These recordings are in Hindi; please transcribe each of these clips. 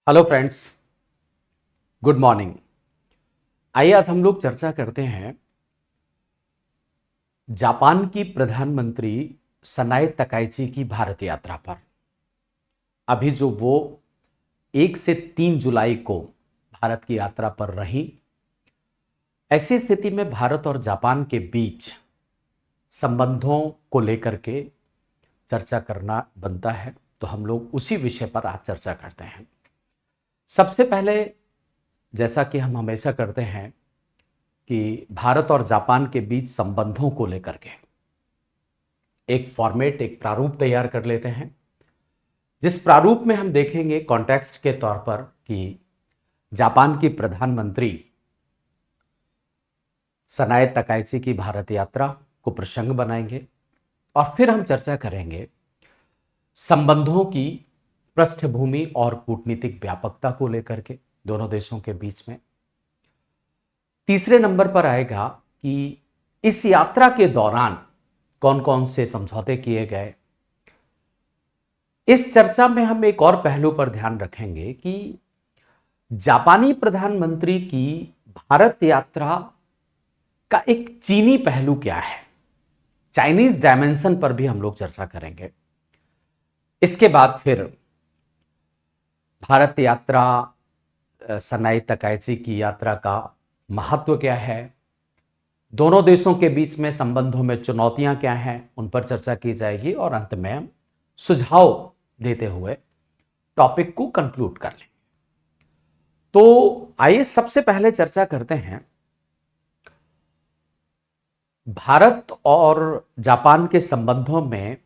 Hello friends, good morning. आइए आज हम लोग चर्चा करते हैं जापान की प्रधानमंत्री सनाए तकाइची की भारत यात्रा पर। अभी जो वो 1 से 3 जुलाई को भारत की यात्रा पर रही, ऐसी स्थिति में भारत और जापान के बीच संबंधों को लेकर के चर्चा करना बनता है, तो हम लोग उसी विषय पर आज चर्चा करते हैं। सबसे पहले, जैसा कि हम हमेशा करते हैं कि भारत और जापान के बीच संबंधों को लेकर के एक फॉर्मेट, एक प्रारूप तैयार कर लेते हैं, जिस प्रारूप में हम देखेंगे कॉन्टेक्स्ट के तौर पर कि जापान की प्रधानमंत्री सनाए तकाइची की भारत यात्रा को प्रसंग बनाएंगे और फिर हम चर्चा करेंगे संबंधों की पृष्ठभूमि और कूटनीतिक व्यापकता को लेकर के दोनों देशों के बीच में। तीसरे नंबर पर आएगा कि इस यात्रा के दौरान कौन कौन से समझौते किए गए। इस चर्चा में हम एक और पहलू पर ध्यान रखेंगे कि जापानी प्रधानमंत्री की भारत यात्रा का एक चीनी पहलू क्या है, चाइनीज डायमेंशन पर भी हम लोग चर्चा करेंगे। इसके बाद फिर भारत यात्रा, सनाए तकाइची की यात्रा का महत्व क्या है, दोनों देशों के बीच में संबंधों में चुनौतियां क्या हैं, उन पर चर्चा की जाएगी और अंत में हम सुझाव देते हुए टॉपिक को कंक्लूड कर लेंगे। तो आइए सबसे पहले चर्चा करते हैं भारत और जापान के संबंधों में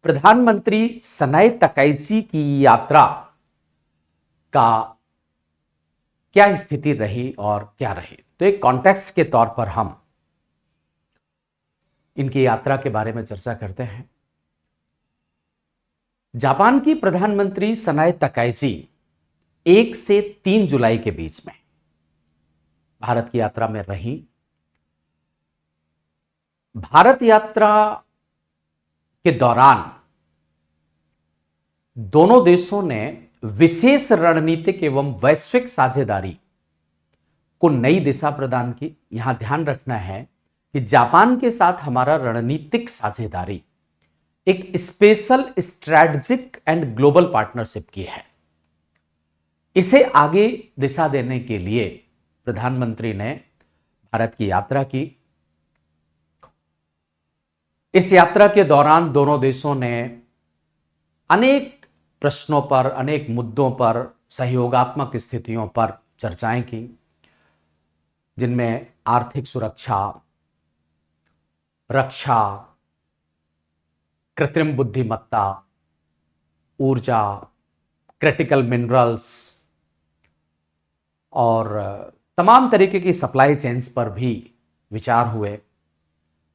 प्रधानमंत्री सनाए तकाइची की यात्रा का क्या स्थिति रही और क्या रही। तो एक कॉन्टेक्स्ट के तौर पर हम इनकी यात्रा के बारे में चर्चा करते हैं। जापान की प्रधानमंत्री सनाए तकाइची 1 से 3 जुलाई के बीच में भारत की यात्रा में रही। भारत यात्रा के दौरान दोनों देशों ने विशेष रणनीतिक एवं वैश्विक साझेदारी को नई दिशा प्रदान की। यहां ध्यान रखना है कि जापान के साथ हमारा रणनीतिक साझेदारी एक special strategic and global partnership की है। इसे आगे दिशा देने के लिए प्रधानमंत्री ने भारत की यात्रा की। इस यात्रा के दौरान दोनों देशों ने अनेक प्रश्नों पर, अनेक मुद्दों पर, सहयोगात्मक स्थितियों पर चर्चाएं की, जिनमें आर्थिक सुरक्षा, रक्षा, कृत्रिम बुद्धिमत्ता, ऊर्जा, क्रिटिकल मिनरल्स और तमाम तरीके की सप्लाई चेन्स पर भी विचार हुए।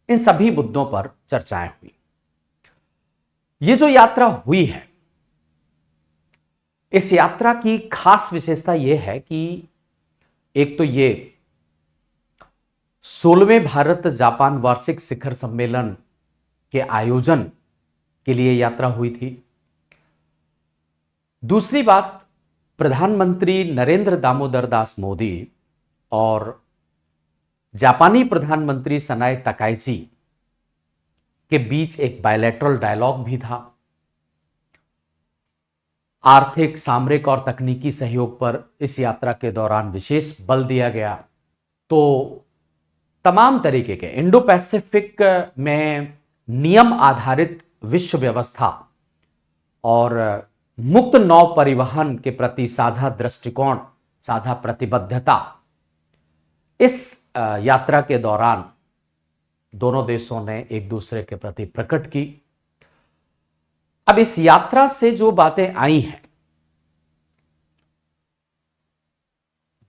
इन सभी मुद्दों पर चर्चाएं हुई। ये जो यात्रा हुई है, इस यात्रा की खास विशेषता यह है कि एक तो ये 16वें भारत जापान वार्षिक शिखर सम्मेलन के आयोजन के लिए यात्रा हुई थी। दूसरी बात, प्रधानमंत्री नरेंद्र दामोदर दास मोदी और जापानी प्रधानमंत्री सनाए तकाइची के बीच एक बायलैटरल डायलॉग भी था। आर्थिक, सामरिक और तकनीकी सहयोग पर इस यात्रा के दौरान विशेष बल दिया गया। तो तमाम तरीके के इंडो पैसिफिक में नियम आधारित विश्व व्यवस्था और मुक्त नौ परिवहन के प्रति साझा दृष्टिकोण, साझा प्रतिबद्धता इस यात्रा के दौरान दोनों देशों ने एक दूसरे के प्रति प्रकट की। अब इस यात्रा से जो बातें आई हैं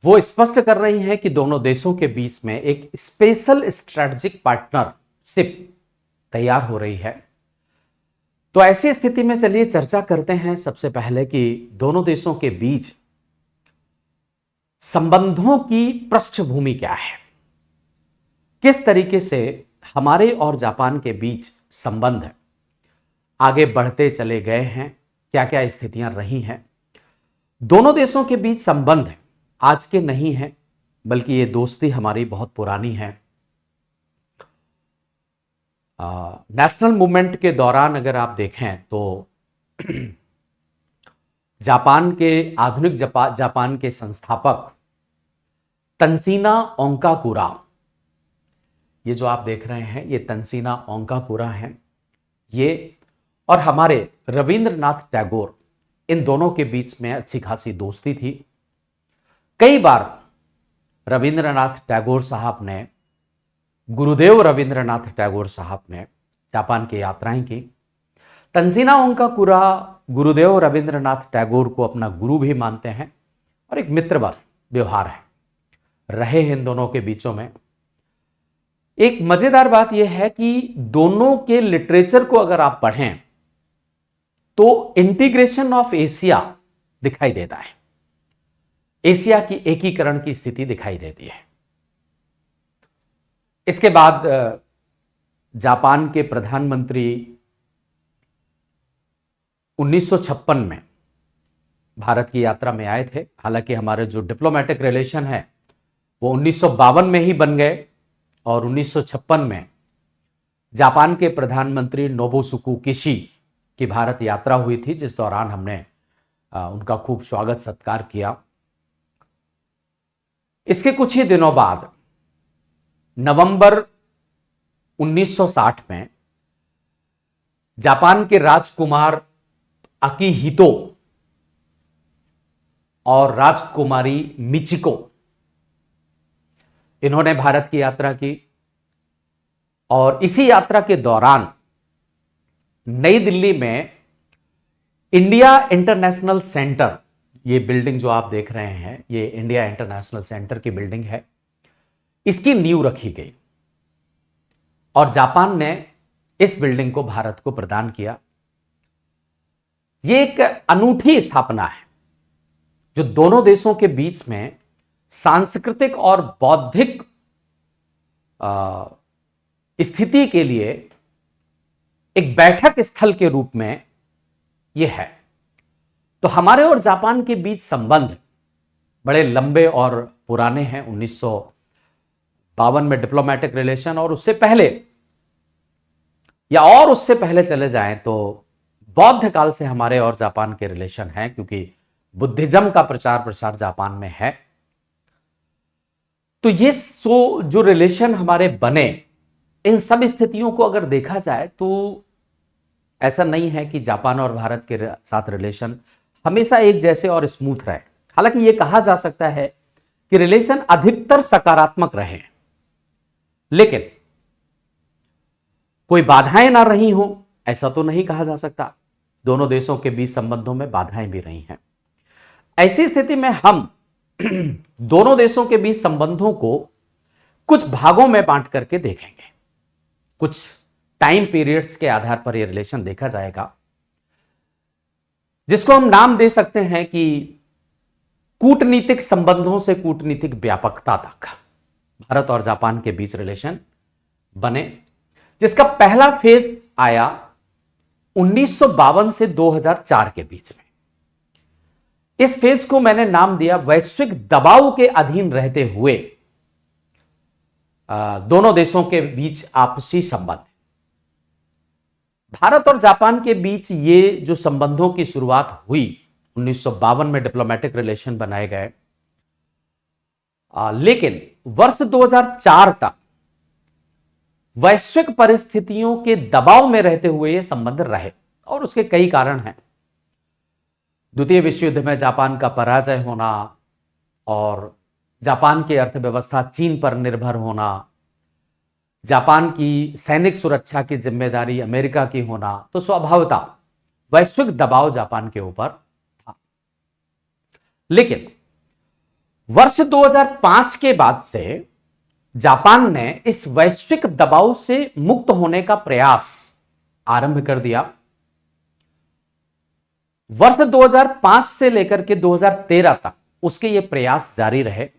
वो स्पष्ट कर रही हैं कि दोनों देशों के बीच में एक स्पेशल स्ट्रैटेजिक पार्टनरशिप तैयार हो रही है। तो ऐसी स्थिति में चलिए चर्चा करते हैं सबसे पहले कि दोनों देशों के बीच संबंधों की पृष्ठभूमि क्या है, किस तरीके से हमारे और जापान के बीच संबंध आगे बढ़ते चले गए हैं, क्या क्या स्थितियां रही हैं। दोनों देशों के बीच संबंध आज के नहीं है, बल्कि ये दोस्ती हमारी बहुत पुरानी है। नेशनल मूवमेंट के दौरान अगर आप देखें तो जापान के आधुनिक जापान के संस्थापक तंसीना ओंकाकुरा, ये जो आप देख रहे हैं ये तंसीना ओंकाकुरा हैं, ये और हमारे रविंद्रनाथ टैगोर, इन दोनों के बीच में अच्छी खासी दोस्ती थी। कई बार रविंद्रनाथ टैगोर साहब ने, गुरुदेव रविंद्रनाथ टैगोर साहब ने जापान की यात्राएं की। तंजीना ओंकाकुरा गुरुदेव रविंद्रनाथ टैगोर को अपना गुरु भी मानते हैं और एक मित्रवत व्यवहार है रहे इन दोनों के बीचों में। एक मजेदार बात यह है कि दोनों के लिटरेचर को अगर आप पढ़ें तो इंटीग्रेशन ऑफ एशिया दिखाई देता है, एशिया की एकीकरण की स्थिति दिखाई देती है। इसके बाद जापान के प्रधानमंत्री 1956 में भारत की यात्रा में आए थे। हालांकि हमारे जो डिप्लोमेटिक रिलेशन है वो 1952 में ही बन गए और 1956 में जापान के प्रधानमंत्री नोबुसुकु किशी की भारत यात्रा हुई थी, जिस दौरान हमने उनका खूब स्वागत सत्कार किया। इसके कुछ ही दिनों बाद नवंबर 1960 में जापान के राजकुमार अकिहितो और राजकुमारी मिचिको, इन्होंने भारत की यात्रा की और इसी यात्रा के दौरान नई दिल्ली में इंडिया इंटरनेशनल सेंटर, ये बिल्डिंग जो आप देख रहे हैं ये इंडिया इंटरनेशनल सेंटर की बिल्डिंग है, इसकी नींव रखी गई और जापान ने इस बिल्डिंग को भारत को प्रदान किया। ये एक अनूठी स्थापना है जो दोनों देशों के बीच में सांस्कृतिक और बौद्धिक स्थिति के लिए एक बैठक स्थल के रूप में यह है। तो हमारे और जापान के बीच संबंध बड़े लंबे और पुराने हैं। 1952 में डिप्लोमेटिक रिलेशन और उससे पहले या और उससे पहले चले जाएं तो बौद्ध काल से हमारे और जापान के रिलेशन हैं, क्योंकि बुद्धिज्म का प्रचार प्रसार जापान में है। तो ये जो रिलेशन हमारे बने, इन सब स्थितियों को अगर देखा जाए तो ऐसा नहीं है कि जापान और भारत के साथ रिलेशन हमेशा एक जैसे और स्मूथ रहे। हालांकि यह कहा जा सकता है कि रिलेशन अधिकतर सकारात्मक रहे, लेकिन कोई बाधाएं ना रही हो ऐसा तो नहीं कहा जा सकता। दोनों देशों के बीच संबंधों में बाधाएं भी रही हैं। ऐसी स्थिति में हम दोनों देशों के बीच संबंधों को कुछ भागों में बांट करके देखेंगे। कुछ टाइम पीरियड्स के आधार पर यह रिलेशन देखा जाएगा, जिसको हम नाम दे सकते हैं कि कूटनीतिक संबंधों से कूटनीतिक व्यापकता तक भारत और जापान के बीच रिलेशन बने, जिसका पहला फेज आया 1952 से 2004 के बीच में। इस फेज को मैंने नाम दिया वैश्विक दबाव के अधीन रहते हुए दोनों देशों के बीच आपसी संबंध। भारत और जापान के बीच ये जो संबंधों की शुरुआत हुई 1952 में डिप्लोमेटिक रिलेशन बनाए गए, लेकिन वर्ष 2004 तक वैश्विक परिस्थितियों के दबाव में रहते हुए ये संबंध रहे और उसके कई कारण हैं। द्वितीय विश्व युद्ध में जापान का पराजय होना और जापान की अर्थव्यवस्था चीन पर निर्भर होना, जापान की सैनिक सुरक्षा की जिम्मेदारी अमेरिका की होना, तो स्वभावतः वैश्विक दबाव जापान के ऊपर था। लेकिन वर्ष 2005 के बाद से जापान ने इस वैश्विक दबाव से मुक्त होने का प्रयास आरंभ कर दिया। वर्ष 2005 से लेकर के 2013 तक उसके ये प्रयास जारी रहे।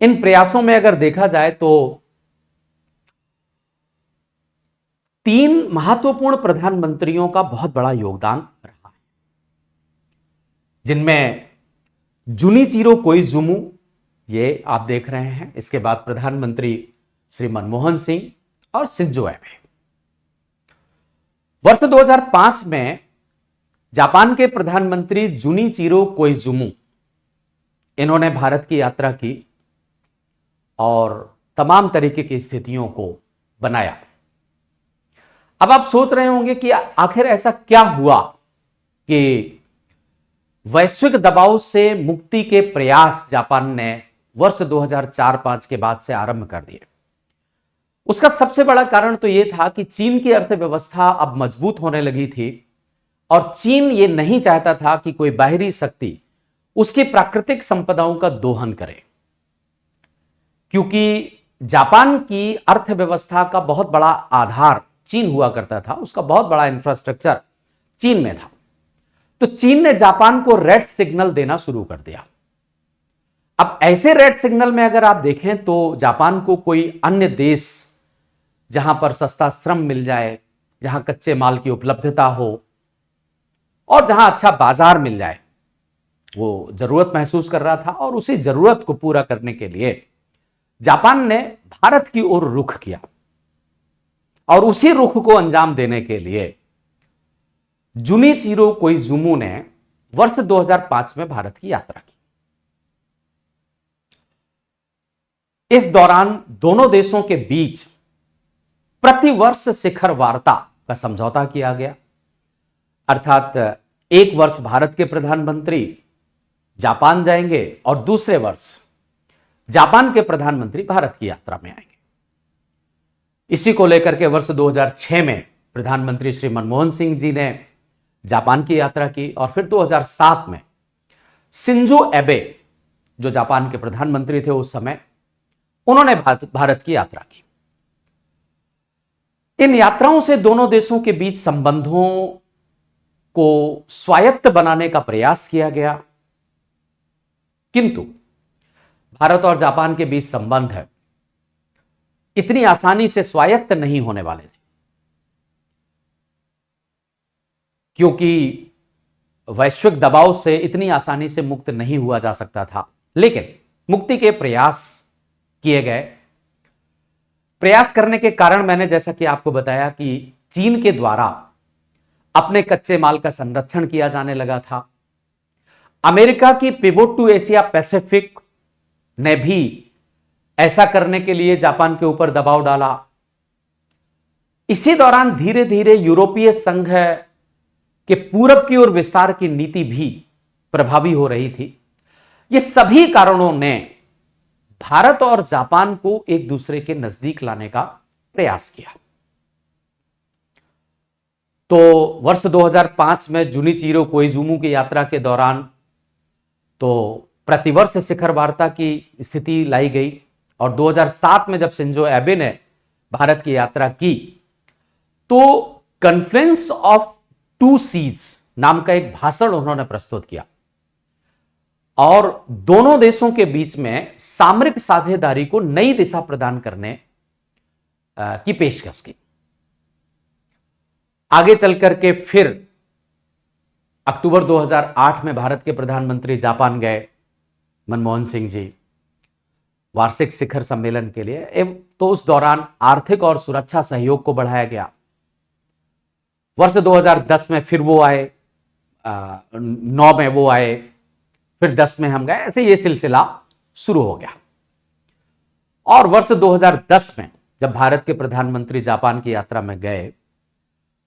इन प्रयासों में अगर देखा जाए तो 3 महत्वपूर्ण प्रधानमंत्रियों का बहुत बड़ा योगदान रहा है, जिनमें जुनिचिरो कोइजुमी, ये आप देख रहे हैं। इसके बाद प्रधानमंत्री श्री मनमोहन सिंह और शिंजो एबे। वर्ष 2005 में जापान के प्रधानमंत्री जुनिचिरो कोइजुमी, इन्होंने भारत की यात्रा की और तमाम तरीके की स्थितियों को बनाया। अब आप सोच रहे होंगे कि आखिर ऐसा क्या हुआ कि वैश्विक दबाव से मुक्ति के प्रयास जापान ने वर्ष 2004-5 के बाद से आरंभ कर दिए। उसका सबसे बड़ा कारण तो यह था कि चीन की अर्थव्यवस्था अब मजबूत होने लगी थी और चीन ये नहीं चाहता था कि कोई बाहरी शक्ति उसकी प्राकृतिक संपदाओं का दोहन करे, क्योंकि जापान की अर्थव्यवस्था का बहुत बड़ा आधार चीन हुआ करता था, उसका बहुत बड़ा इंफ्रास्ट्रक्चर चीन में था। तो चीन ने जापान को रेड सिग्नल देना शुरू कर दिया। अब ऐसे रेड सिग्नल में अगर आप देखें तो जापान को कोई अन्य देश जहां पर सस्ता श्रम मिल जाए, जहां कच्चे माल की उपलब्धता हो और जहां अच्छा बाजार मिल जाए, वो जरूरत महसूस कर रहा था। और उसी जरूरत को पूरा करने के लिए जापान ने भारत की ओर रुख किया और उसी रुख को अंजाम देने के लिए जुनिचिरो कोइजुमी ने वर्ष 2005 में भारत की यात्रा की। इस दौरान दोनों देशों के बीच प्रतिवर्ष शिखर वार्ता का समझौता किया गया, अर्थात एक वर्ष भारत के प्रधानमंत्री जापान जाएंगे और दूसरे वर्ष जापान के प्रधानमंत्री भारत की यात्रा में आएंगे। इसी को लेकर के वर्ष 2006 में प्रधानमंत्री श्री मनमोहन सिंह जी ने जापान की यात्रा की और फिर 2007 में शिंजो एबे, जो जापान के प्रधानमंत्री थे उस समय, उन्होंने भारत की यात्रा की। इन यात्राओं से दोनों देशों के बीच संबंधों को स्वायत्त बनाने का प्रयास किया गया, किंतु भारत और जापान के बीच संबंध है इतनी आसानी से स्वायत्त नहीं होने वाले थे, क्योंकि वैश्विक दबाव से इतनी आसानी से मुक्त नहीं हुआ जा सकता था। लेकिन मुक्ति के प्रयास किए गए। प्रयास करने के कारण मैंने जैसा कि आपको बताया कि चीन के द्वारा अपने कच्चे माल का संरक्षण किया जाने लगा था। अमेरिका की पिवोट टू एशिया पैसिफिक ने भी ऐसा करने के लिए जापान के ऊपर दबाव डाला। इसी दौरान धीरे धीरे यूरोपीय संघ के पूरब की ओर विस्तार की नीति भी प्रभावी हो रही थी। ये सभी कारणों ने भारत और जापान को एक दूसरे के नजदीक लाने का प्रयास किया। तो वर्ष 2005 में जुनिचिरो कोइजुमी की यात्रा के दौरान तो प्रतिवर्ष शिखर वार्ता की स्थिति लाई गई और 2007 में जब शिंजो एबे ने भारत की यात्रा की तो कॉन्फ्रेंस ऑफ टू सीज नाम का एक भाषण उन्होंने प्रस्तुत किया और दोनों देशों के बीच में सामरिक साझेदारी को नई दिशा प्रदान करने की पेशकश की। आगे चलकर के फिर अक्टूबर 2008 में भारत के प्रधानमंत्री जापान गए, मनमोहन सिंह जी, वार्षिक शिखर सम्मेलन के लिए। तो उस दौरान आर्थिक और सुरक्षा सहयोग को बढ़ाया गया। वर्ष 2010 में फिर वो आए, 9 में वो आए, फिर 10 में हम गए, ऐसे ये सिलसिला शुरू हो गया। और वर्ष 2010 में जब भारत के प्रधानमंत्री जापान की यात्रा में गए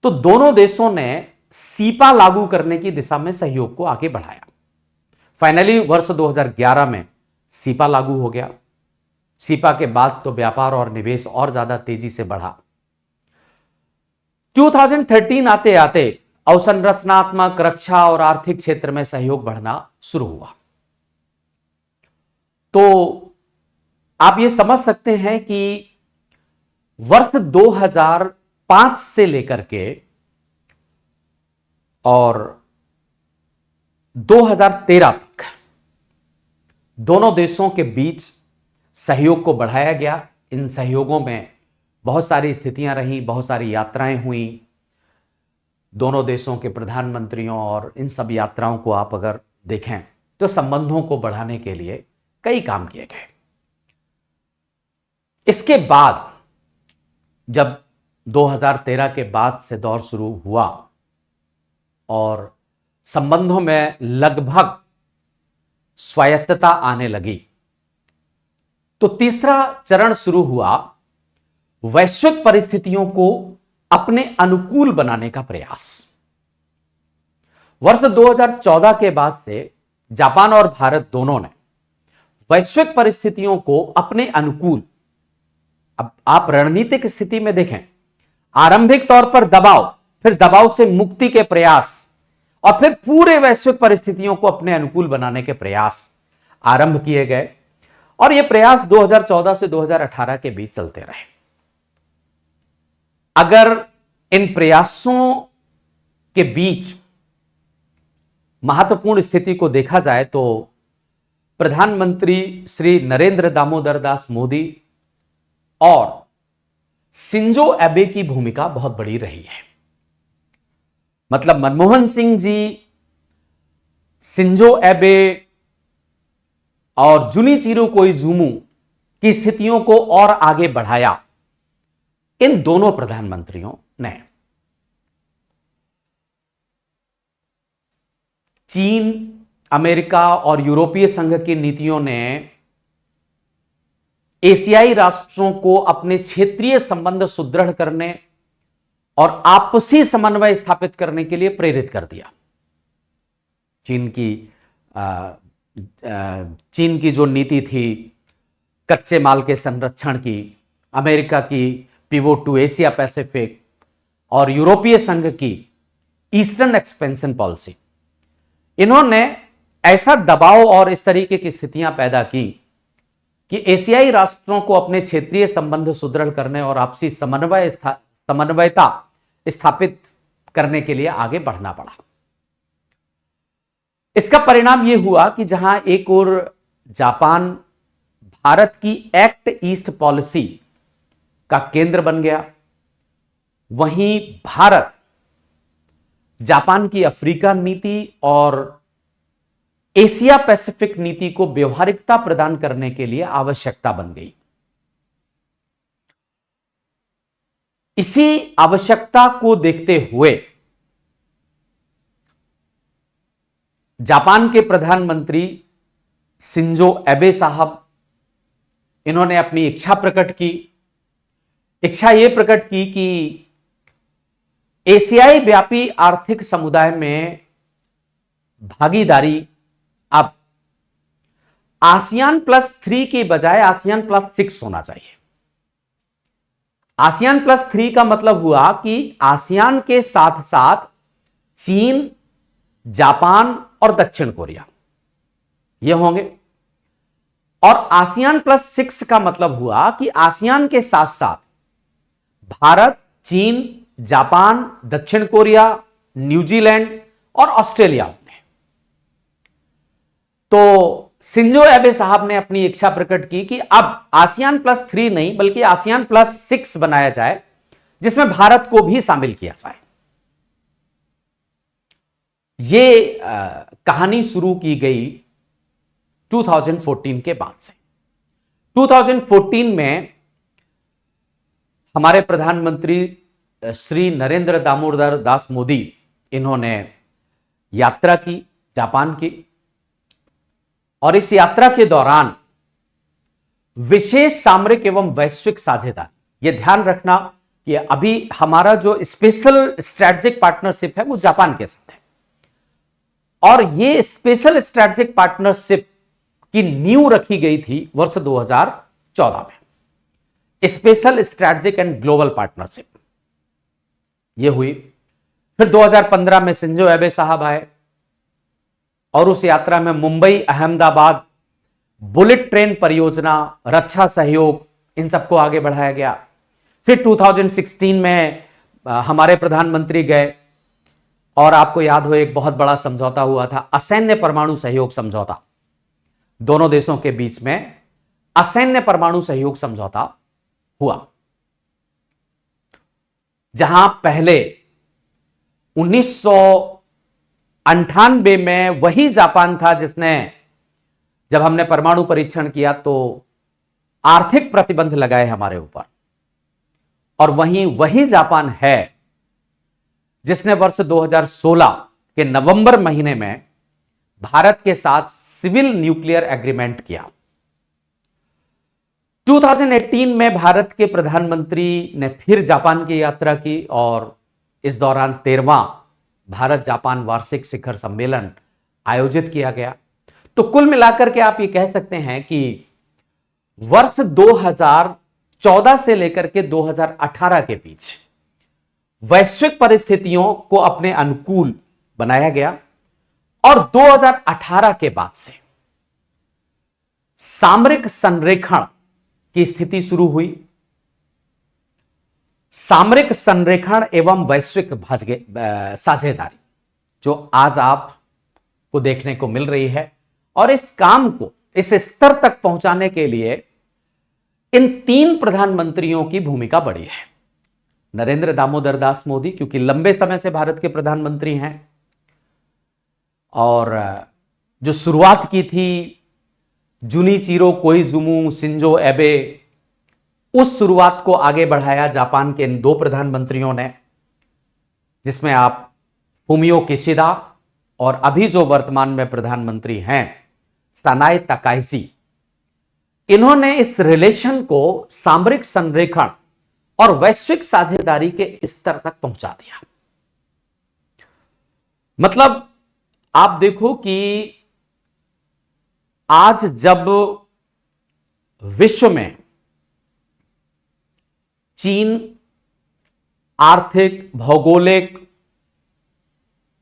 तो दोनों देशों ने सीपा लागू करने की दिशा में सहयोग को आगे बढ़ाया। फाइनली वर्ष 2011 में सीपा लागू हो गया। सीपा के बाद तो व्यापार और निवेश और ज्यादा तेजी से बढ़ा। 2013 आते आते अवसंरचनात्मक, रक्षा और आर्थिक क्षेत्र में सहयोग बढ़ना शुरू हुआ। तो आप ये समझ सकते हैं कि वर्ष 2005 से लेकर के और 2013 तक दोनों देशों के बीच सहयोग को बढ़ाया गया। इन सहयोगों में बहुत सारी स्थितियां रहीं, बहुत सारी यात्राएं हुई दोनों देशों के प्रधानमंत्रियों, और इन सब यात्राओं को आप अगर देखें तो संबंधों को बढ़ाने के लिए कई काम किए गए। इसके बाद जब 2013 के बाद से दौर शुरू हुआ और संबंधों में लगभग स्वायत्तता आने लगी, तो तीसरा चरण शुरू हुआ वैश्विक परिस्थितियों को अपने अनुकूल बनाने का प्रयास। वर्ष 2014 के बाद से जापान और भारत दोनों ने वैश्विक परिस्थितियों को अपने अनुकूल, अब आप रणनीतिक स्थिति में देखें, आरंभिक तौर पर दबाव, फिर दबाव से मुक्ति के प्रयास और फिर पूरे वैश्विक परिस्थितियों को अपने अनुकूल बनाने के प्रयास आरंभ किए गए और यह प्रयास 2014 से 2018 के बीच चलते रहे। अगर इन प्रयासों के बीच महत्वपूर्ण स्थिति को देखा जाए तो प्रधानमंत्री श्री नरेंद्र दामोदर दास मोदी और शिंजो एबे की भूमिका बहुत बड़ी रही है। मतलब मनमोहन सिंह जी, शिंजो एबे और जुनिचिरो कोइजुमी की स्थितियों को और आगे बढ़ाया इन दोनों प्रधानमंत्रियों ने। चीन, अमेरिका और यूरोपीय संघ की नीतियों ने एशियाई राष्ट्रों को अपने क्षेत्रीय संबंध सुदृढ़ करने और आपसी समन्वय स्थापित करने के लिए प्रेरित कर दिया। चीन की जो नीति थी कच्चे माल के संरक्षण की, अमेरिका की पिवोट टू एशिया पैसिफिक और यूरोपीय संघ की ईस्टर्न एक्सपेंशन पॉलिसी, इन्होंने ऐसा दबाव और इस तरीके की स्थितियां पैदा की कि एशियाई राष्ट्रों को अपने क्षेत्रीय संबंध सुदृढ़ करने और आपसी समन्वयता स्थापित करने के लिए आगे बढ़ना पड़ा। इसका परिणाम यह हुआ कि जहां एक ओर जापान भारत की एक्ट ईस्ट पॉलिसी का केंद्र बन गया, वहीं भारत जापान की अफ्रीका नीति और एशिया पैसिफिक नीति को व्यवहारिकता प्रदान करने के लिए आवश्यकता बन गई। इसी आवश्यकता को देखते हुए जापान के प्रधानमंत्री शिंजो एबे साहब, इन्होंने अपनी इच्छा प्रकट की। इच्छा यह प्रकट की कि एशियाई व्यापी आर्थिक समुदाय में भागीदारी अब ASEAN+3 की बजाय ASEAN+6 होना चाहिए। ASEAN+3 का मतलब हुआ कि आसियान के साथ साथ चीन, जापान और दक्षिण कोरिया ये होंगे, और ASEAN+6 का मतलब हुआ कि आसियान के साथ साथ भारत, चीन, जापान, दक्षिण कोरिया, न्यूजीलैंड और ऑस्ट्रेलिया होंगे। तो शिंजो एबे साहब ने अपनी इच्छा प्रकट की कि अब ASEAN+3 नहीं बल्कि ASEAN+6 बनाया जाए, जिसमें भारत को भी शामिल किया जाए। ये कहानी शुरू की गई 2014 के बाद से। 2014 में हमारे प्रधानमंत्री श्री नरेंद्र दामोदर दास मोदी, इन्होंने यात्रा की जापान की, और इस यात्रा के दौरान विशेष सामरिक एवं वैश्विक साझेदारी, यह ध्यान रखना कि अभी हमारा जो स्पेशल स्ट्रेटेजिक पार्टनरशिप है वो जापान के साथ है, और ये स्पेशल स्ट्रेटेजिक पार्टनरशिप की नींव रखी गई थी वर्ष 2014 में। Special strategic and global partnership ये हुई। फिर 2015 में शिंजो एबे साहब आए और उस यात्रा में मुंबई, अहमदाबाद, बुलेट ट्रेन परियोजना, रक्षा सहयोग, इन सबको आगे बढ़ाया गया। फिर 2016 में हमारे प्रधानमंत्री गए और आपको याद हो एक बहुत बड़ा समझौता हुआ था, असैन्य परमाणु सहयोग समझौता। दोनों देशों के बीच में असैन्य परमाणु सहयोग समझौता हुआ, जहां पहले 98 में वही जापान था जिसने, जब हमने परमाणु परीक्षण किया तो आर्थिक प्रतिबंध लगाए हमारे ऊपर, और वही जापान है जिसने वर्ष 2016 के नवंबर महीने में भारत के साथ सिविल न्यूक्लियर एग्रीमेंट किया। 2018 में भारत के प्रधानमंत्री ने फिर जापान की यात्रा की और इस दौरान 13वां भारत जापान वार्षिक शिखर सम्मेलन आयोजित किया गया। तो कुल मिलाकर के आप ये कह सकते हैं कि वर्ष 2014 से लेकर के 2018 के बीच वैश्विक परिस्थितियों को अपने अनुकूल बनाया गया, और 2018 के बाद से सामरिक संरेखण की स्थिति शुरू हुई। सामरिक संरेखण एवं वैश्विक साझेदारी जो आज आपको देखने को मिल रही है, और इस काम को इस स्तर तक पहुंचाने के लिए इन 3 प्रधानमंत्रियों की भूमिका बड़ी है। नरेंद्र दामोदर दास मोदी, क्योंकि लंबे समय से भारत के प्रधानमंत्री हैं, और जो शुरुआत की थी जुनिचिरो कोइजुमी शिंजो एबे, उस शुरुआत को आगे बढ़ाया जापान के इन 2 प्रधानमंत्रियों ने, जिसमें आप फुमियो किशिदा और अभी जो वर्तमान में प्रधानमंत्री हैं सनाए तकाइची, इन्होंने इस रिलेशन को सामरिक संरेखण और वैश्विक साझेदारी के स्तर तक पहुंचा दिया। मतलब आप देखो कि आज जब विश्व में चीन आर्थिक, भौगोलिक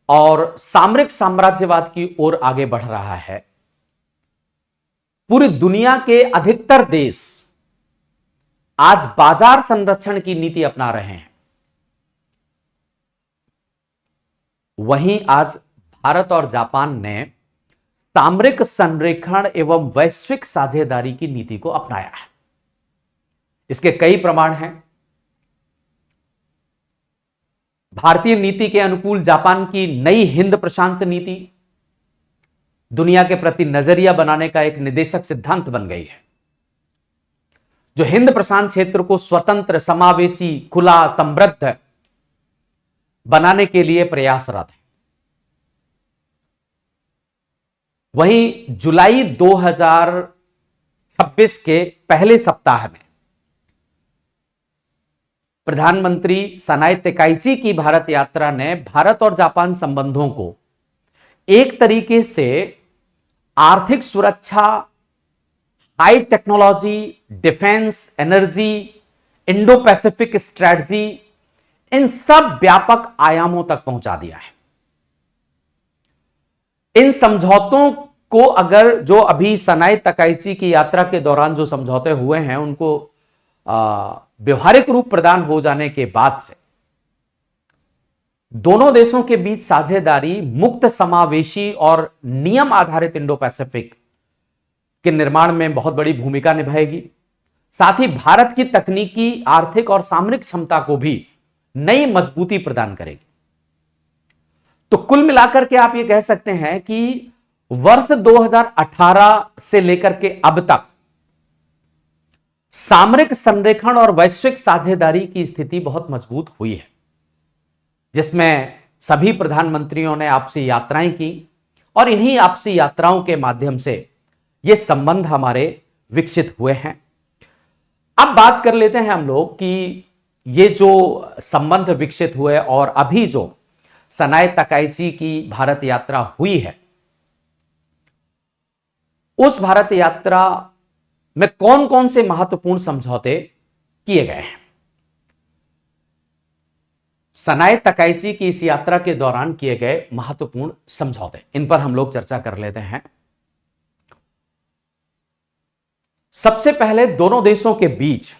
और सामरिक साम्राज्यवाद की ओर आगे बढ़ रहा है, पूरी दुनिया के अधिकतर देश आज बाजार संरक्षण की नीति अपना रहे हैं, वहीं आज भारत और जापान ने सामरिक संरेखण एवं वैश्विक साझेदारी की नीति को अपनाया है। इसके कई प्रमाण हैं। भारतीय नीति के अनुकूल जापान की नई हिंद प्रशांत नीति दुनिया के प्रति नजरिया बनाने का एक निदेशक सिद्धांत बन गई है, जो हिंद प्रशांत क्षेत्र को स्वतंत्र, समावेशी, खुला, समृद्ध बनाने के लिए प्रयासरत है। वहीं जुलाई 2026 के पहले सप्ताह में प्रधानमंत्री सनाए तकाइची की भारत यात्रा ने भारत और जापान संबंधों को एक तरीके से आर्थिक सुरक्षा, high technology, defence, energy, Indo Pacific strategy, इन सब व्यापक आयामों तक पहुंचा दिया है। इन समझौतों को अगर जो अभी सनाए तकाइची की यात्रा के दौरान जो समझौते हुए हैं उनको व्यवहारिक रूप प्रदान हो जाने के बाद से दोनों देशों के बीच साझेदारी मुक्त, समावेशी और नियम आधारित इंडो पैसिफिक के निर्माण में बहुत बड़ी भूमिका निभाएगी। साथ ही भारत की तकनीकी, आर्थिक और सामरिक क्षमता को भी नई मजबूती प्रदान करेगी। तो कुल मिलाकर के आप ये कह सकते हैं कि वर्ष 2018 से लेकर के अब तक सामरिक संरेखण और वैश्विक साझेदारी की स्थिति बहुत मजबूत हुई है, जिसमें सभी प्रधानमंत्रियों ने आपसी यात्राएं की, और इन्हीं आपसी यात्राओं के माध्यम से ये संबंध हमारे विकसित हुए हैं। अब बात कर लेते हैं हम लोग कि ये जो संबंध विकसित हुए और अभी जो सनाए तकाइची की भारत यात्रा हुई है, उस भारत यात्रा में कौन कौन से महत्वपूर्ण समझौते किए गए हैं। सनाए तकाइची की इस यात्रा के दौरान किए गए महत्वपूर्ण समझौते, इन पर हम लोग चर्चा कर लेते हैं। सबसे पहले दोनों देशों के बीच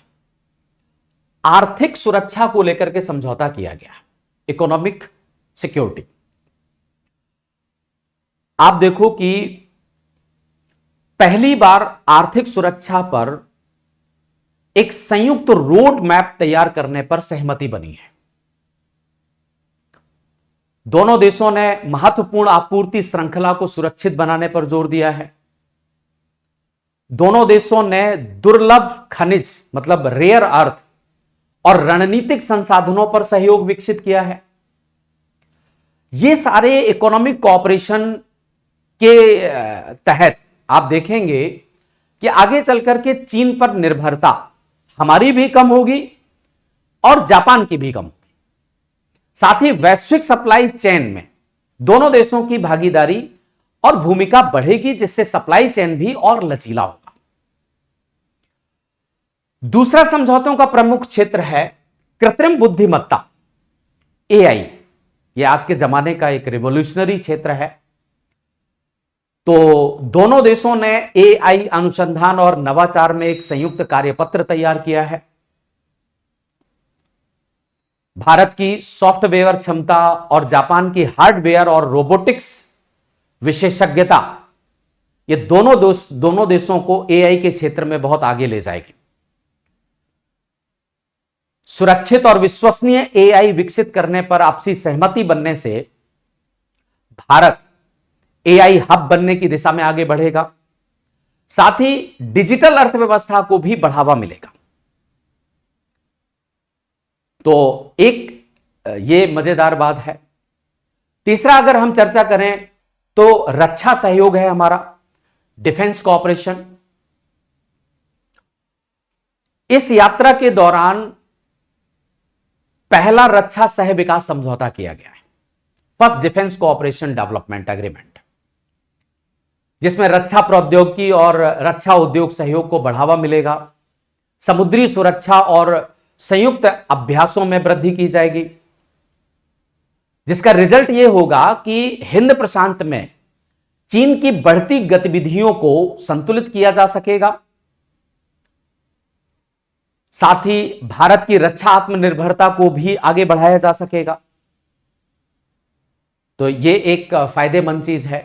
आर्थिक सुरक्षा को लेकर के समझौता किया गया, इकोनॉमिक सिक्योरिटी। आप देखो कि पहली बार आर्थिक सुरक्षा पर एक संयुक्त रोड मैप तैयार करने पर सहमति बनी है। दोनों देशों ने महत्वपूर्ण आपूर्ति श्रृंखला को सुरक्षित बनाने पर जोर दिया है। दोनों देशों ने दुर्लभ खनिज मतलब रेयर अर्थ और रणनीतिक संसाधनों पर सहयोग विकसित किया है। ये सारे इकोनॉमिक कोऑपरेशन के तहत आप देखेंगे कि आगे चलकर के चीन पर निर्भरता हमारी भी कम होगी और जापान की भी कम होगी। साथ ही वैश्विक सप्लाई चेन में दोनों देशों की भागीदारी और भूमिका बढ़ेगी, जिससे सप्लाई चेन भी और लचीला होगा। दूसरा समझौतों का प्रमुख क्षेत्र है कृत्रिम बुद्धिमत्ता, एआई। यह आज के जमाने का एक रिवॉल्यूशनरी क्षेत्र है। तो दोनों देशों ने एआई अनुसंधान और नवाचार में एक संयुक्त कार्यपत्र तैयार किया है। भारत की सॉफ्टवेयर क्षमता और जापान की हार्डवेयर और रोबोटिक्स विशेषज्ञता, ये दोनों देशों को एआई के क्षेत्र में बहुत आगे ले जाएगी। सुरक्षित और विश्वसनीय एआई विकसित करने पर आपसी सहमति बनने से भारत एआई हब बनने की दिशा में आगे बढ़ेगा। साथ ही डिजिटल अर्थव्यवस्था को भी बढ़ावा मिलेगा। तो एक ये मजेदार बात है। तीसरा अगर हम चर्चा करें तो रक्षा सहयोग है हमारा, डिफेंस कोऑपरेशन। इस यात्रा के दौरान पहला रक्षा सह विकास समझौता किया गया है, first defence cooperation development agreement, जिसमें रक्षा प्रौद्योगिकी और रक्षा उद्योग सहयोग को बढ़ावा मिलेगा। समुद्री सुरक्षा और संयुक्त अभ्यासों में वृद्धि की जाएगी, जिसका रिजल्ट यह होगा कि हिंद प्रशांत में चीन की बढ़ती गतिविधियों को संतुलित किया जा सकेगा। साथ ही भारत की रक्षा आत्मनिर्भरता को भी आगे बढ़ाया जा सकेगा। तो यह एक फायदेमंद चीज है।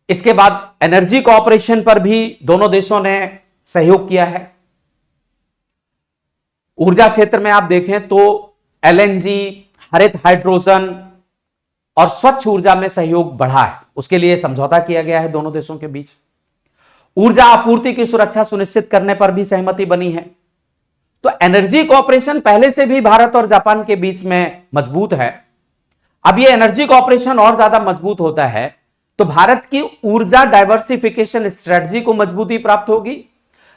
इसके बाद एनर्जी कोऑपरेशन पर भी दोनों देशों ने सहयोग किया है। ऊर्जा क्षेत्र में आप देखें तो एलएनजी, हरित हाइड्रोजन और स्वच्छ ऊर्जा में सहयोग बढ़ा है, उसके लिए समझौता किया गया है दोनों देशों के बीच। ऊर्जा आपूर्ति की सुरक्षा सुनिश्चित करने पर भी सहमति बनी है। तो एनर्जी कोऑपरेशन पहले से भी भारत और जापान के बीच में मजबूत है। अब यह एनर्जी कोऑपरेशन और ज्यादा मजबूत होता है तो भारत की ऊर्जा डाइवर्सिफिकेशन स्ट्रेटजी को मजबूती प्राप्त होगी।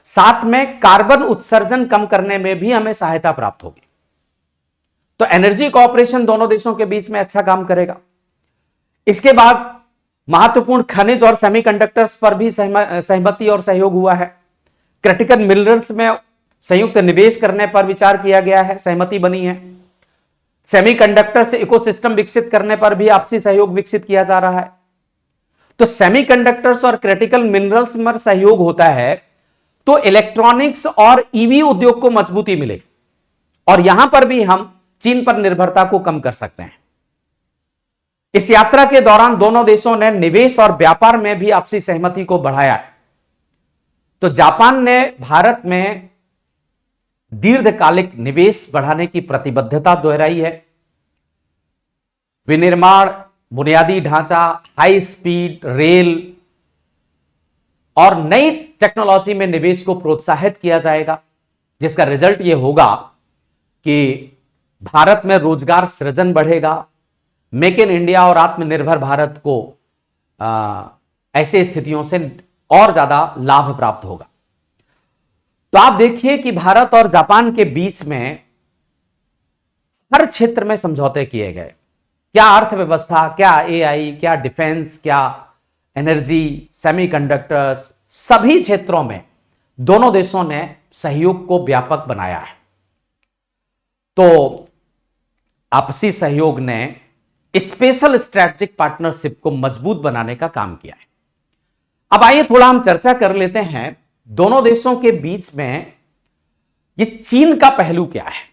साथ में कार्बन उत्सर्जन कम करने में भी हमें सहायता प्राप्त होगी। तो एनर्जी कोऑपरेशन दोनों देशों के बीच में अच्छा काम करेगा। इसके बाद महत्वपूर्ण खनिज और सेमीकंडक्टर्स पर भी सहमति और सहयोग हुआ है। क्रिटिकल मिनरल्स में संयुक्त निवेश करने पर विचार किया गया है, सहमति बनी है। सेमीकंडक्टर्स इकोसिस्टम विकसित करने पर भी आपसी सहयोग विकसित किया जा रहा है। तो सेमीकंडक्टर्स और क्रिटिकल मिनरल्स में सहयोग होता है तो इलेक्ट्रॉनिक्स और ईवी उद्योग को मजबूती मिलेगी और यहां पर भी हम चीन पर निर्भरता को कम कर सकते हैं। इस यात्रा के दौरान दोनों देशों ने निवेश और व्यापार में भी आपसी सहमति को बढ़ाया है। तो जापान ने भारत में दीर्घकालिक निवेश बढ़ाने की प्रतिबद्धता दोहराई है। विनिर्माण, बुनियादी ढांचा, हाई स्पीड रेल और नई टेक्नोलॉजी में निवेश को प्रोत्साहित किया जाएगा, जिसका रिजल्ट यह होगा कि भारत में रोजगार सृजन बढ़ेगा। मेक इन इंडिया और आत्मनिर्भर भारत को ऐसे स्थितियों से और ज्यादा लाभ प्राप्त होगा। तो आप देखिए कि भारत और जापान के बीच में हर क्षेत्र में समझौते किए गए। क्या अर्थव्यवस्था, क्या एआई, क्या डिफेंस, क्या एनर्जी, सेमीकंडक्टर्स, सभी क्षेत्रों में दोनों देशों ने सहयोग को व्यापक बनाया है। तो आपसी सहयोग ने स्पेशल स्ट्रैटेजिक पार्टनरशिप को मजबूत बनाने का काम किया है। अब आइए थोड़ा हम चर्चा कर लेते हैं दोनों देशों के बीच में ये चीन का पहलू क्या है।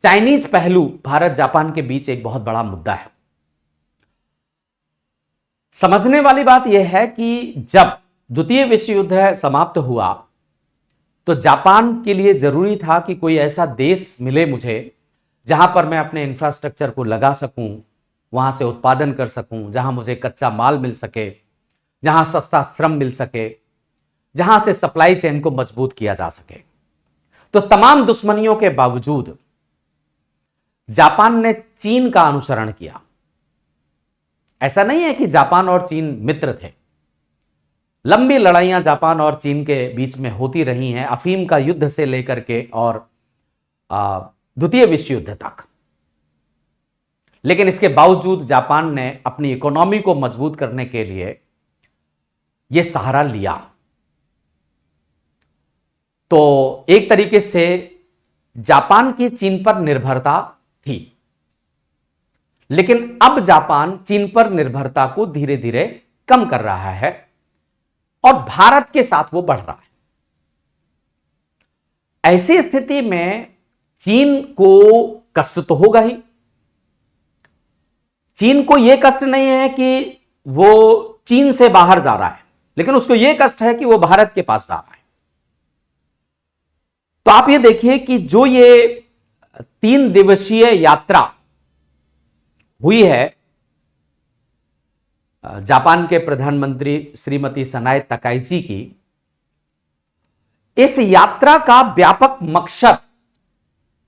चाइनीज पहलू भारत जापान के बीच एक बहुत बड़ा मुद्दा है। समझने वाली बात यह है कि जब द्वितीय विश्व युद्ध समाप्त हुआ तो जापान के लिए जरूरी था कि कोई ऐसा देश मिले मुझे जहां पर मैं अपने इंफ्रास्ट्रक्चर को लगा सकूं, वहां से उत्पादन कर सकूं, जहां मुझे कच्चा माल मिल सके, जहां सस्ता श्रम मिल सके, जहां से सप्लाई चेन को मजबूत किया जा सके। तो तमाम दुश्मनियों के बावजूद जापान ने चीन का अनुसरण किया। ऐसा नहीं है कि जापान और चीन मित्र थे। लंबी लड़ाइयां जापान और चीन के बीच में होती रही हैं, अफीम का युद्ध से लेकर के और द्वितीय विश्व युद्ध तक। लेकिन इसके बावजूद जापान ने अपनी इकोनॉमी को मजबूत करने के लिए यह सहारा लिया। तो एक तरीके से जापान की चीन पर निर्भरता थी, लेकिन अब जापान चीन पर निर्भरता को धीरे धीरे कम कर रहा है और भारत के साथ वो बढ़ रहा है। ऐसी स्थिति में चीन को कष्ट तो होगा ही। चीन को यह कष्ट नहीं है कि वो चीन से बाहर जा रहा है, लेकिन उसको यह कष्ट है कि वो भारत के पास जा रहा है। तो आप ये देखिए कि जो ये 3 दिवसीय यात्रा हुई है जापान के प्रधानमंत्री श्रीमती सनाए तकाइची की, इस यात्रा का व्यापक मकसद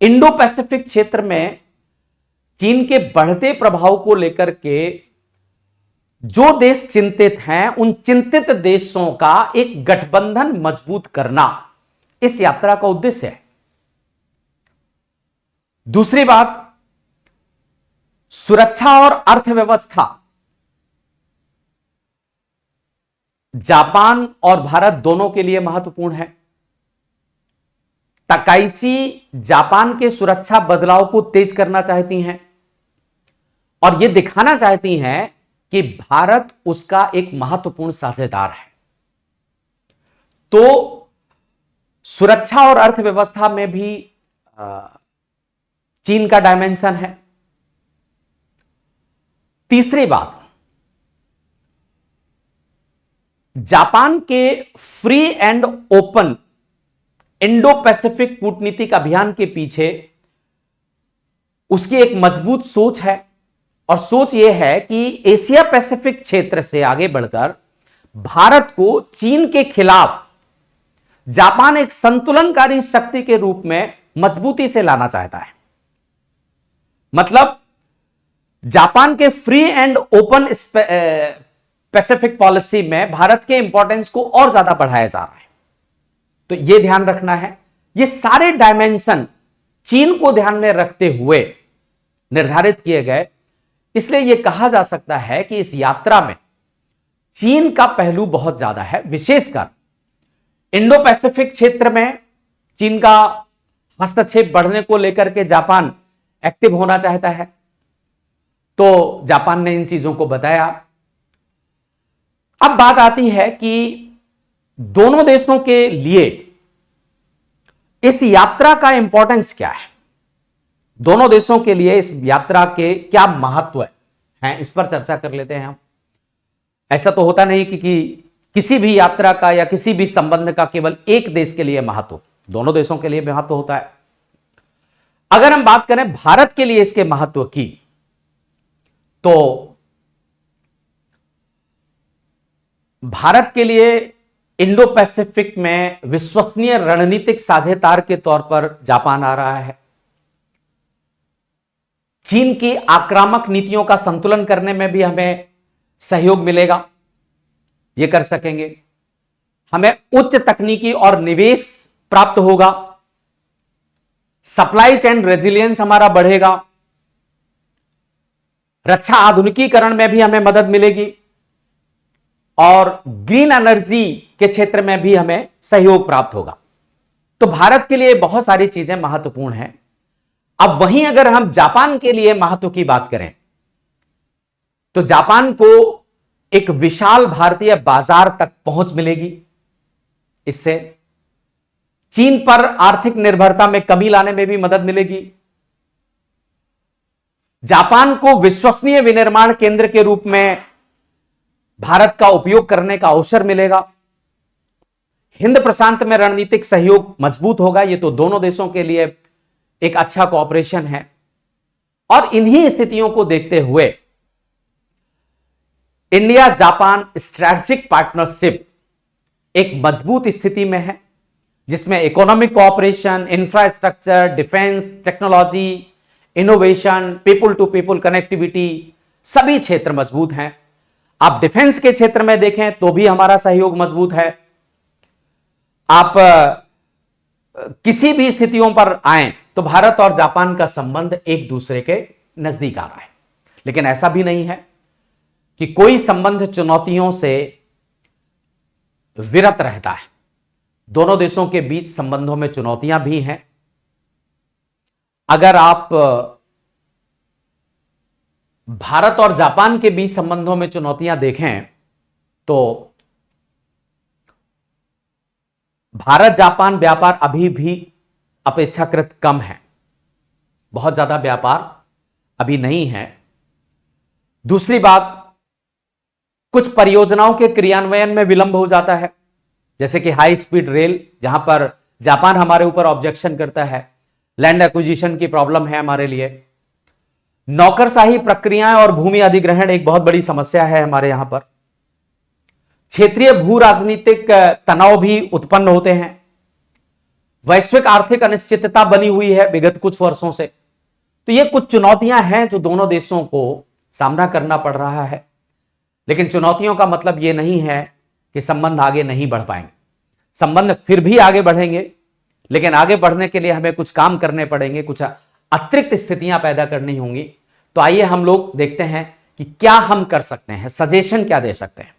इंडो पैसिफिक क्षेत्र में चीन के बढ़ते प्रभाव को लेकर के जो देश चिंतित हैं, उन चिंतित देशों का एक गठबंधन मजबूत करना इस यात्रा का उद्देश्य है। दूसरी बात, सुरक्षा और अर्थव्यवस्था। जापान और भारत दोनों के लिए महत्वपूर्ण है। तकाइची जापान के सुरक्षा बदलाव को तेज करना चाहती हैं और यह दिखाना चाहती हैं कि भारत उसका एक महत्वपूर्ण साझेदार है। तो सुरक्षा और अर्थव्यवस्था में भी चीन का डायमेंशन है। तीसरी बात, जापान के free and open Indo Pacific कूटनीतिक अभियान के पीछे उसकी एक मजबूत सोच है और सोच यह है कि एशिया पैसिफिक क्षेत्र से आगे बढ़कर भारत को चीन के खिलाफ जापान एक संतुलनकारी शक्ति के रूप में मजबूती से लाना चाहता है। मतलब जापान के free and open Pacific policy में भारत के इंपॉर्टेंस को और ज्यादा बढ़ाया जा रहा है। तो यह ध्यान रखना है, ये सारे डायमेंशन चीन को ध्यान में रखते हुए निर्धारित किए गए। इसलिए यह कहा जा सकता है कि इस यात्रा में चीन का पहलू बहुत ज्यादा है। विशेषकर इंडो पैसिफिक क्षेत्र में चीन का हस्तक्षेप बढ़ने को लेकर के जापान एक्टिव होना चाहता है। तो जापान ने इन चीजों को बताया। अब बात आती है कि दोनों देशों के लिए इस यात्रा का इंपॉर्टेंस क्या है, दोनों देशों के लिए इस यात्रा के क्या महत्व है, इस पर चर्चा कर लेते हैं हम। ऐसा तो होता नहीं कि किसी भी यात्रा का या किसी भी संबंध का केवल एक देश के लिए महत्व, दोनों देशों के लिए महत्व होता है। अगर हम बात करें भारत के लिए इसके महत्व की, तो भारत के लिए इंडो पैसिफिक में विश्वसनीय रणनीतिक साझेदार के तौर पर जापान आ रहा है। चीन की आक्रामक नीतियों का संतुलन करने में भी हमें सहयोग मिलेगा, ये कर सकेंगे। हमें उच्च तकनीकी और निवेश प्राप्त होगा, सप्लाई चेन रेजिलियंस हमारा बढ़ेगा, रक्षा आधुनिकीकरण में भी हमें मदद मिलेगी और ग्रीन एनर्जी के क्षेत्र में भी हमें सहयोग प्राप्त होगा। तो भारत के लिए बहुत सारी चीजें महत्वपूर्ण हैं। अब वहीं अगर हम जापान के लिए महत्व की बात करें, तो जापान को एक विशाल भारतीय बाजार तक पहुंच मिलेगी। इससे चीन पर आर्थिक निर्भरता में कमी लाने में भी मदद मिलेगी। जापान को विश्वसनीय विनिर्माण केंद्र के रूप में भारत का उपयोग करने का अवसर मिलेगा। हिंद प्रशांत में रणनीतिक सहयोग मजबूत होगा। यह तो दोनों देशों के लिए एक अच्छा कोऑपरेशन है। और इन्हीं स्थितियों को देखते हुए इंडिया जापान स्ट्रैटेजिक पार्टनरशिप एक मजबूत स्थिति में है, जिसमें economic cooperation, infrastructure, defence, technology, innovation, people to people connectivity, सभी क्षेत्र मजबूत हैं। आप डिफेंस के क्षेत्र में देखें तो भी हमारा सहयोग मजबूत है। आप किसी भी स्थितियों पर आए तो भारत और जापान का संबंध एक दूसरे के नजदीक आ रहा है। लेकिन ऐसा भी नहीं है कि कोई संबंध चुनौतियों से विरत रहता है। दोनों देशों के बीच संबंधों में चुनौतियां भी हैं। अगर आप भारत और जापान के बीच संबंधों में चुनौतियां देखें तो भारत जापान व्यापार अभी भी अपेक्षाकृत कम है, बहुत ज्यादा व्यापार अभी नहीं है। दूसरी बात, कुछ परियोजनाओं के क्रियान्वयन में विलंब हो जाता है, जैसे कि हाई स्पीड रेल, जहां पर जापान हमारे ऊपर ऑब्जेक्शन करता है। लैंड एक्विजिशन की प्रॉब्लम है हमारे लिए। नौकरशाही प्रक्रियाएं और भूमि अधिग्रहण एक बहुत बड़ी समस्या है हमारे यहां पर। क्षेत्रीय भू राजनीतिक तनाव भी उत्पन्न होते हैं। वैश्विक आर्थिक अनिश्चितता बनी हुई है विगत कुछ वर्षों से। तो ये कुछ चुनौतियां हैं जो दोनों देशों को सामना करना पड़ रहा है। लेकिन चुनौतियों का मतलब यह नहीं है कि संबंध आगे नहीं बढ़ पाएंगे। संबंध फिर भी आगे बढ़ेंगे, लेकिन आगे बढ़ने के लिए हमें कुछ काम करने पड़ेंगे, कुछ अतिरिक्त स्थितियां पैदा करनी होंगी। तो आइए हम लोग देखते हैं कि क्या हम कर सकते हैं, सजेशन क्या दे सकते हैं।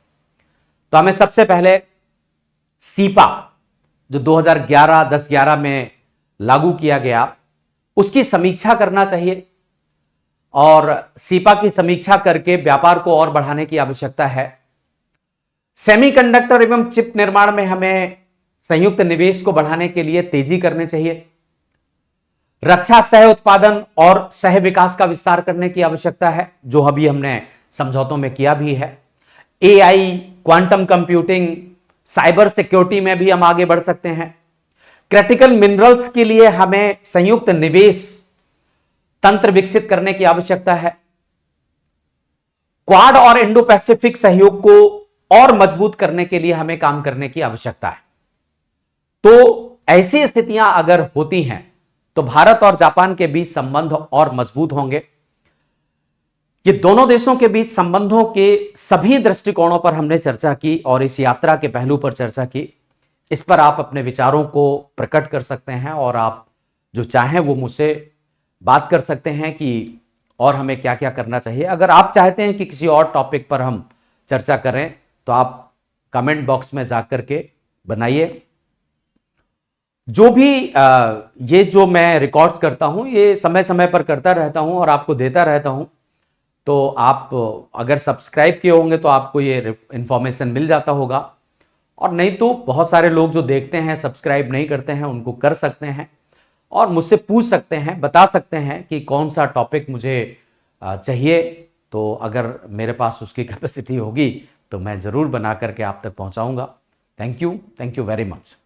तो हमें सबसे पहले सीपा जो 2011 10-11 में लागू किया गया, उसकी समीक्षा करना चाहिए और सीपा की समीक्षा करके व्यापार को और बढ़ाने की आवश्यकता है। सेमीकंडक्टर एवं चिप निर्माण में हमें संयुक्त निवेश को बढ़ाने के लिए तेजी करनी चाहिए। रक्षा सह उत्पादन और सह विकास का विस्तार करने की आवश्यकता है, जो अभी हमने समझौतों में किया भी है। AI, quantum computing, cyber security में भी हम आगे बढ़ सकते हैं। क्रिटिकल मिनरल्स के लिए हमें संयुक्त निवेश तंत्र विकसित करने की आवश्यकता है। क्वाड और इंडो पैसिफिक सहयोग को और मजबूत करने के लिए हमें काम करने की आवश्यकता है। तो ऐसी स्थितियां अगर होती हैं तो भारत और जापान के बीच संबंध और मजबूत होंगे। ये दोनों देशों के बीच संबंधों के सभी दृष्टिकोणों पर हमने चर्चा की और इस यात्रा के पहलू पर चर्चा की। इस पर आप अपने विचारों को प्रकट कर सकते हैं और आप जो चाहें वो मुझसे बात कर सकते हैं कि और हमें क्या क्या करना चाहिए। अगर आप चाहते हैं कि किसी और टॉपिक पर हम चर्चा करें तो आप कमेंट बॉक्स में जाकर के बनाइए। जो भी ये जो मैं रिकॉर्ड्स करता हूं, ये समय समय पर करता रहता हूं और आपको देता रहता हूं। तो आप अगर सब्सक्राइब किए होंगे तो आपको ये इंफॉर्मेशन मिल जाता होगा, और नहीं तो बहुत सारे लोग जो देखते हैं सब्सक्राइब नहीं करते हैं, उनको कर सकते हैं और मुझसे पूछ सकते हैं, बता सकते हैं कि कौन सा टॉपिक मुझे चाहिए। तो अगर मेरे पास उसकी कैपेसिटी होगी तो मैं ज़रूर बना करके आप तक पहुंचाऊंगा। Thank you very much.